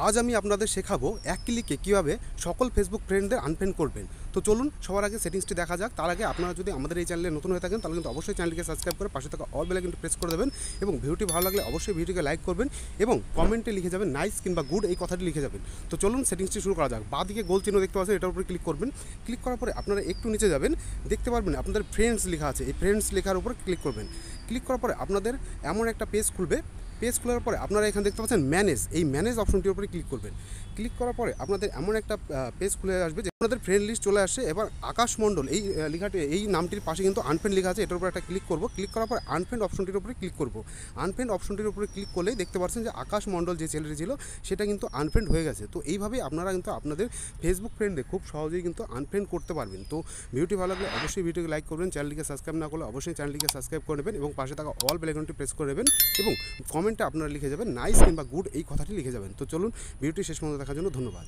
আজ আমি আপনাদের শেখাবো এক ক্লিকে কীভাবে সকল ফেসবুক ফ্রেন্ডদের আনফ্রেন্ড করবেন। তো চলুন সবার আগে সেটিংসটি দেখা যাক। তার আগে আপনারা যদি আমাদের এই চ্যানেলে নতুন হয়ে থাকেন তাহলে কিন্তু অবশ্যই চ্যানেলটিকে সাবস্ক্রাইব করে পাশে থাকা অল বেলে কিন্তু প্রেস করে দেবেন এবং ভিডিওটি ভালো লাগলে অবশ্যই ভিডিওকে লাইক করবেন এবং কমেন্টে লিখে যাবেন নাইস কিংবা গুড এই কথাটি লিখে যাবেন। তো চলুন সেটিংসটি শুরু করা যাক। বাঁ দিকে গোল চিহ্ন দেখতে পাচ্ছেন, এটার উপরে ক্লিক করবেন। ক্লিক করার পরে আপনারা একটু নিচে যাবেন, দেখতে পারবেন আপনাদের ফ্রেন্ডস লেখা আছে, এই ফ্রেন্ডস লেখার উপর ক্লিক করবেন। ক্লিক করার পরে আপনাদের এমন একটা পেজ খুলবে। পেজ খোলার পরে আপনারা এখানে দেখতে পাচ্ছেন ম্যানেজ, এই ম্যানেজ অপশনটির উপরে ক্লিক করবেন। ক্লিক করার পরে আপনাদের এমন একটা পেজ খুলে আসবে যে আপনাদের ফ্রেন্ড লিস্ট চলে আসে। এবার আকাশ মণ্ডল এই লেখাটি, এই নামটির পাশে কিন্তু আনফ্রেন্ড লেখা আছে, এটার উপর একটা ক্লিক করব। ক্লিক করার পরে আনফ্রেন্ড অপশনটির উপরে ক্লিক করব। আনফ্রেন্ড অপশনটির উপরে ক্লিক করলেই দেখতে পাচ্ছেন যে আকাশ মণ্ডল যে ছেলেটি ছিল সেটা কিন্তু আনফ্রেন্ড হয়ে গেছে। তো এইভাবেই আপনারা কিন্তু আপনাদের ফেসবুক ফ্রেন্ডে খুব সহজেই কিন্তু আনফ্রেন্ড করতে পারবেন। তো ভিডিওটি ভালো লাগলে অবশ্যই ভিডিওকে লাইক করবেন, চ্যানেলটিকে সাবস্ক্রাইব না করলে অবশ্যই চ্যানেলটিকে সাবস্ক্রাইব করে নেবেন এবং পাশে থাকা অল বেল আইকনটি প্রেস করে নেবেন এবং কমেন্টে আপনারা লিখে যাবেন নাইস কিংবা গুড এই কথাটি লিখে যাবেন। তো চলুন ভিডিওটি শেষ পর্যন্ত দেখার জন্য ধন্যবাদ।